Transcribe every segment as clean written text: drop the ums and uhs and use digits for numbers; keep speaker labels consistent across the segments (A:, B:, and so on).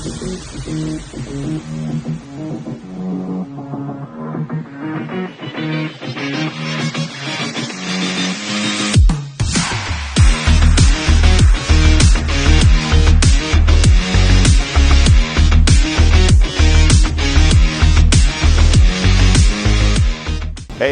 A: Hey,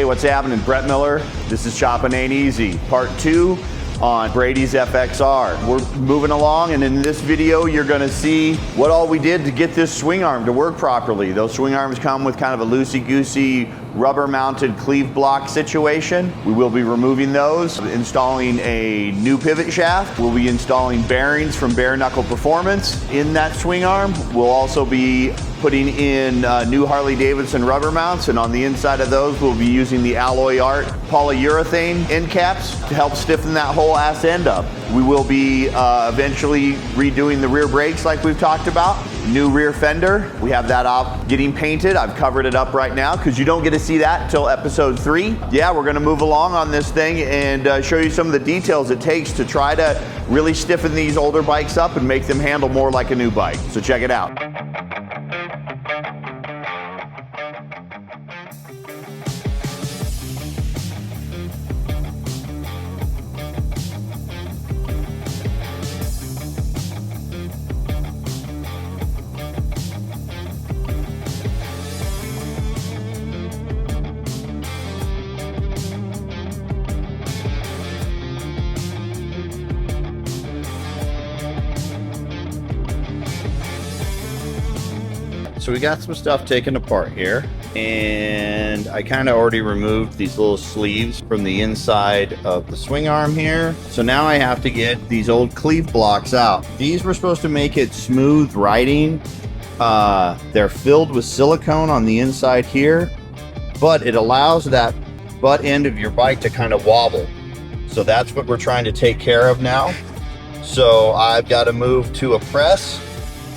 A: what's happening? Brett Miller. This is Choppin' Ain't Easy, part 2 on Brady's FXR. We're moving along, and in this video, you're gonna see what all we did to get this swing arm to work properly. Those swing arms come with kind of a loosey-goosey, rubber-mounted cleve block situation. We will be removing those, installing a new pivot shaft. We'll be installing bearings from Bear Knuckle Performance in that swing arm. We'll also be putting in new Harley-Davidson rubber mounts, and on the inside of those, we'll be using the Aloy Art polyurethane end caps to help stiffen that whole ass end up. We will be eventually redoing the rear brakes like we've talked about. New rear fender, we have that up getting painted. I've covered it up right now because you don't get to see that until episode 3. Yeah, we're gonna move along on this thing and show you some of the details it takes to try to really stiffen these older bikes up and make them handle more like a new bike. So check it out. So we got some stuff taken apart here, and I kind of already removed these little sleeves from the inside of the swing arm here. So now I have to get these old cleve blocks out. These were supposed to make it smooth riding. They're filled with silicone on the inside here, but it allows that butt end of your bike to kind of wobble. So that's what we're trying to take care of now. So I've got to move to a press,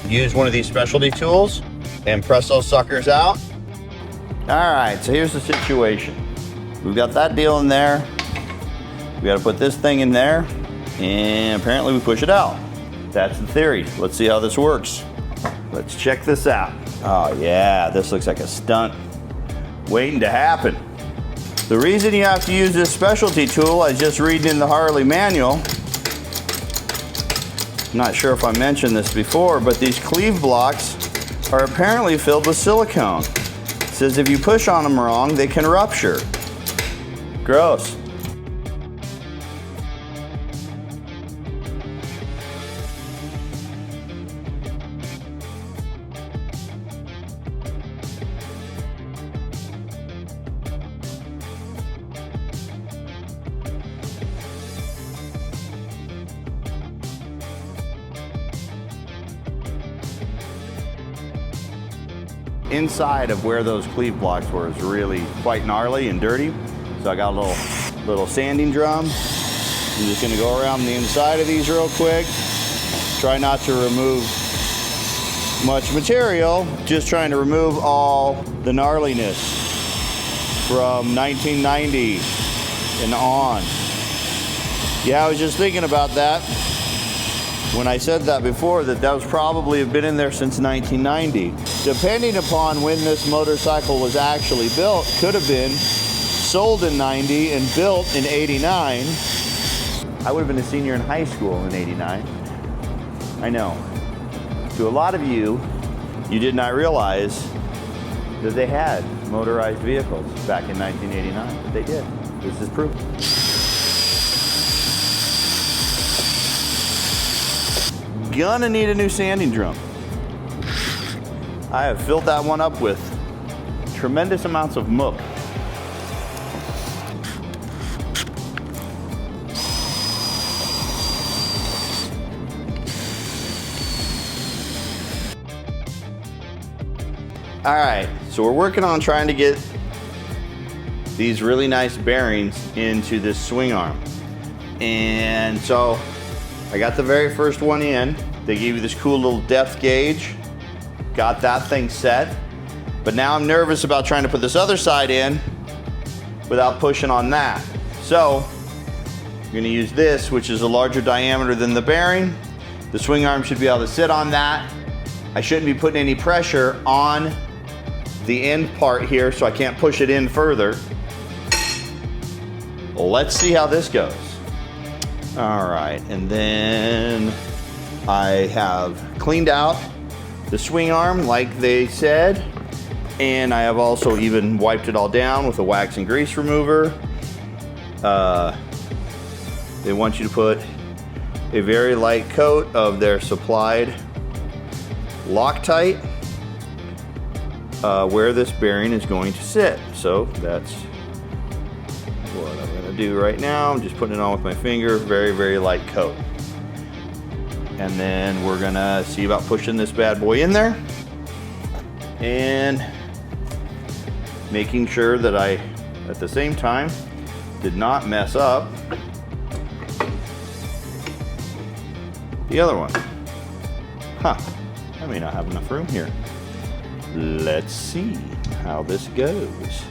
A: use one of these specialty tools, and press those suckers out. All right, so here's the situation. We've got that deal in there. We got to put this thing in there, and apparently we push it out. That's the theory. Let's see how this works. Let's check this out. Oh yeah, this looks like a stunt waiting to happen. The reason you have to use this specialty tool, I was just reading in the Harley manual. I'm not sure if I mentioned this before, but these cleve blocks are apparently filled with silicone. It says if you push on them wrong, they can rupture. Gross. Inside of where those cleve blocks were is really quite gnarly and dirty. So I got a little sanding drum. I'm just gonna go around the inside of these real quick. Try not to remove much material, just trying to remove all the gnarliness from 1990 and on. Yeah, I was just thinking about that when I said that before, that was probably have been in there since 1990. Depending upon when this motorcycle was actually built, could have been sold in 90 and built in 89. I would have been a senior in high school in 89. I know. To a lot of you, you did not realize that they had motorized vehicles back in 1989, but they did. This is proof. Gonna need a new sanding drum. I have filled that one up with tremendous amounts of muck. All right, so we're working on trying to get these really nice bearings into this swing arm. And so I got the very first one in. They gave you this cool little depth gauge. Got that thing set. But now I'm nervous about trying to put this other side in without pushing on that. So I'm gonna use this, which is a larger diameter than the bearing. The swing arm should be able to sit on that. I shouldn't be putting any pressure on the end part here, so I can't push it in further. Let's see how this goes. All right, and then I have cleaned out the swing arm like they said, and I have also even wiped it all down with a wax and grease remover. They want you to put a very light coat of their supplied Loctite where this bearing is going to sit. So that's what I'm going to do right now. I'm just putting it on with my finger, very, very light coat. And then we're going to see about pushing this bad boy in there and making sure that I, at the same time, did not mess up the other one. Huh, I may not have enough room here. Let's see how this goes.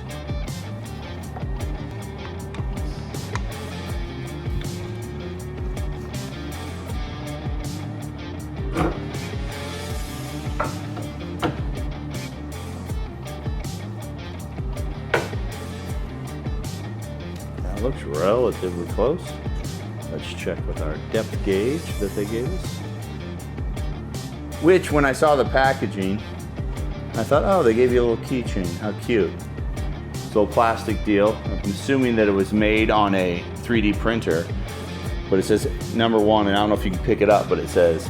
A: That looks relatively close. Let's check with our depth gauge that they gave us. Which, when I saw the packaging, I thought, oh, they gave you a little keychain. How cute. It's a little plastic deal. I'm assuming that it was made on a 3D printer. But it says number 1, and I don't know if you can pick it up, but it says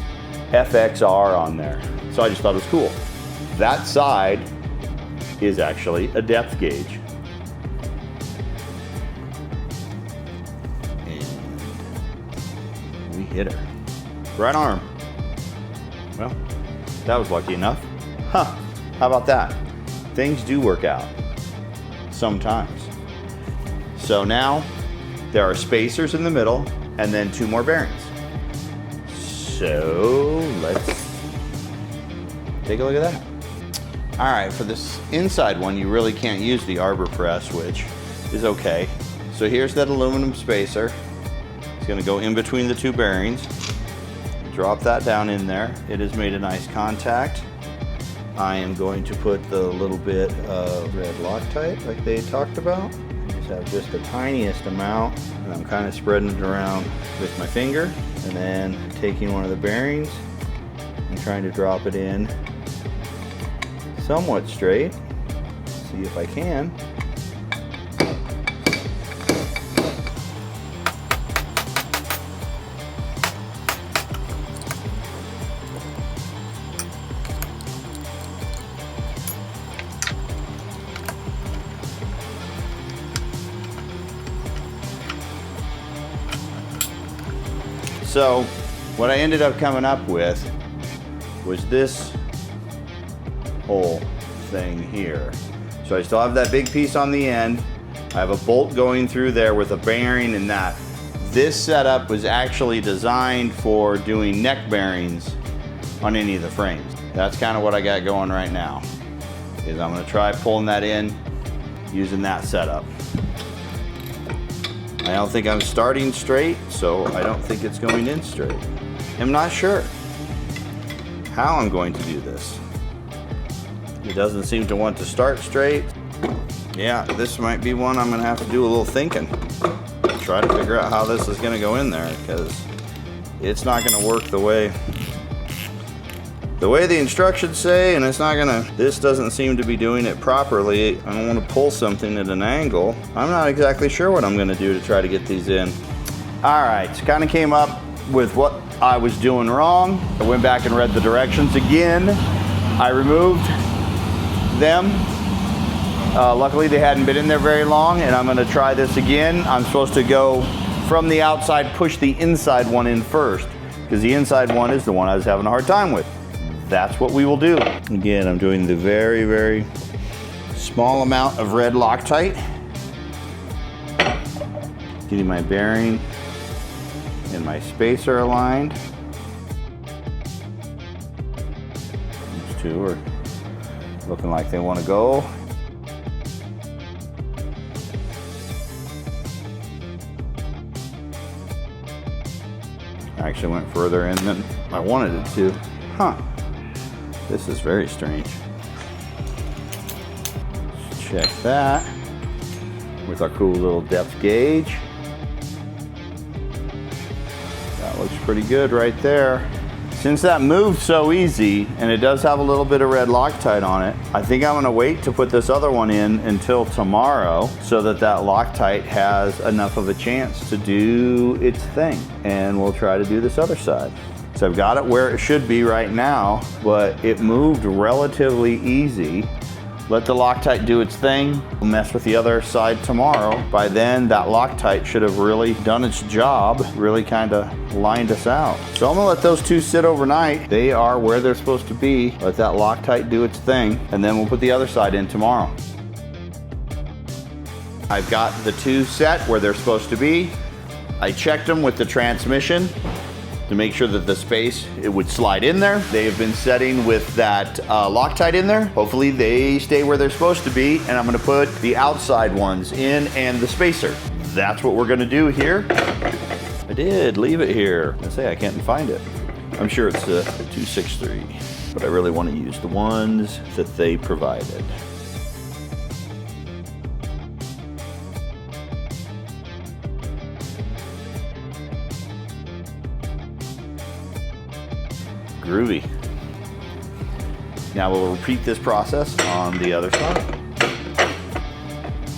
A: FXR on there. So I just thought it was cool. That side is actually a depth gauge. We hit her. Right arm. Well, that was lucky enough. Huh, how about that? Things do work out. Sometimes. So now, there are spacers in the middle, and then 2 more bearings. So, let's take a look at that. All right, for this inside one, you really can't use the arbor press, which is okay. So here's that aluminum spacer. It's gonna go in between the 2 bearings. Drop that down in there. It has made a nice contact. I am going to put the little bit of red Loctite like they talked about. I just have just the tiniest amount, and I'm kind of spreading it around with my finger, and then taking one of the bearings and trying to drop it in somewhat straight. See if I can. So what I ended up coming up with was this whole thing here. So I still have that big piece on the end. I have a bolt going through there with a bearing and that. This setup was actually designed for doing neck bearings on any of the frames. That's kind of what I got going right now, is I'm gonna try pulling that in using that setup. I don't think I'm starting straight, so I don't think it's going in straight. I'm not sure how I'm going to do this. It doesn't seem to want to start straight. Yeah, this might be one I'm gonna have to do a little thinking. Try to figure out how this is gonna go in there, because it's not gonna work the way the instructions say, and it's not gonna, this doesn't seem to be doing it properly. I don't want to pull something at an angle. I'm not exactly sure what I'm gonna do to try to get these in. All right, so kind of came up with what I was doing wrong. I went back and read the directions again. I removed them. Luckily they hadn't been in there very long, and I'm gonna try this again. I'm supposed to go from the outside, push the inside one in first, because the inside one is the one I was having a hard time with. That's what we will do. Again, I'm doing the very, very small amount of red Loctite. Getting my bearing and my spacer aligned. These 2 are looking like they want to go. I actually went further in than I wanted it to. Huh. This is very strange. Let's check that with our cool little depth gauge. That looks pretty good right there. Since that moved so easy, and it does have a little bit of red Loctite on it, I think I'm gonna wait to put this other one in until tomorrow so that that Loctite has enough of a chance to do its thing. And we'll try to do this other side. So I've got it where it should be right now, but it moved relatively easy. Let the Loctite do its thing. We'll mess with the other side tomorrow. By then, that Loctite should have really done its job, really kind of lined us out. So I'm gonna let those two sit overnight. They are where they're supposed to be. Let that Loctite do its thing, and then we'll put the other side in tomorrow. I've got the two set where they're supposed to be. I checked them with the transmission to make sure that the space, it would slide in there. They have been setting with that Loctite in there. Hopefully they stay where they're supposed to be, and I'm gonna put the outside ones in and the spacer. That's what we're gonna do here. I did leave it here. I say I can't find it. I'm sure it's a 263, but I really wanna use the ones that they provided. Groovy. Now we'll repeat this process on the other side.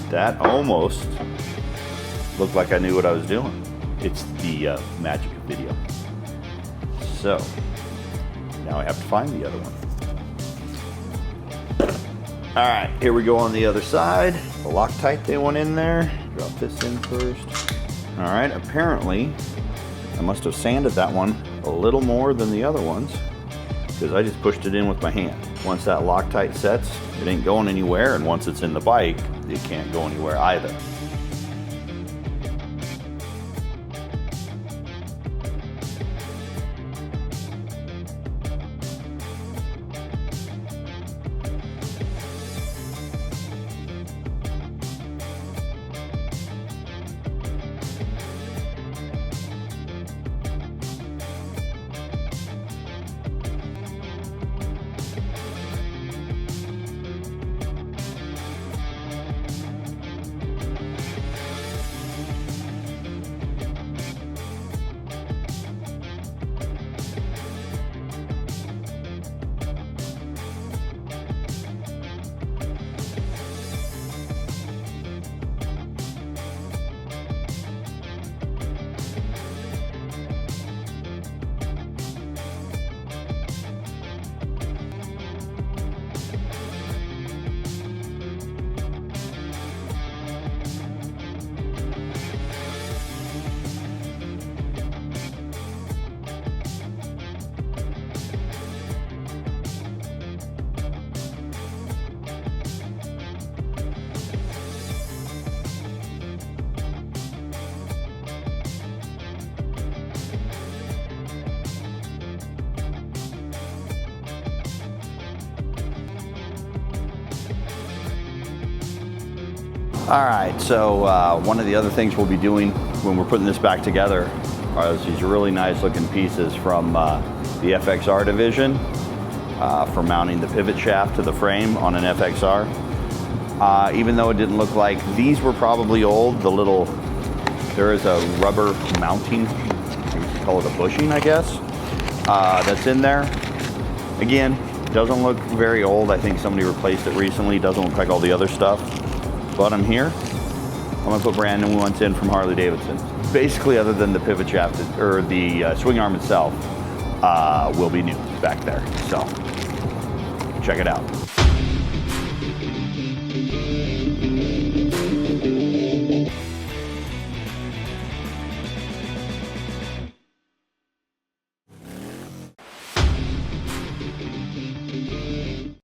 A: That almost looked like I knew what I was doing. It's the magic of video. So now I have to find the other one. All right, here we go on the other side. The Loctite, they went in there. Drop this in first. All right, apparently I must have sanded that one a little more than the other ones because I just pushed it in with my hand. Once that Loctite sets, it ain't going anywhere, and once it's in the bike, it can't go anywhere either. All right, so one of the other things we'll be doing when we're putting this back together are these really nice looking pieces from the FXR division for mounting the pivot shaft to the frame on an FXR. Even though it didn't look like these were probably old, there is a rubber mounting, you call it a bushing, I guess, that's in there. Again, doesn't look very old. I think somebody replaced it recently. Doesn't look like all the other stuff. But I'm here. I'm gonna put brand new ones in from Harley-Davidson. Basically, other than the pivot shaft or the swing arm itself, will be new back there. So check it out.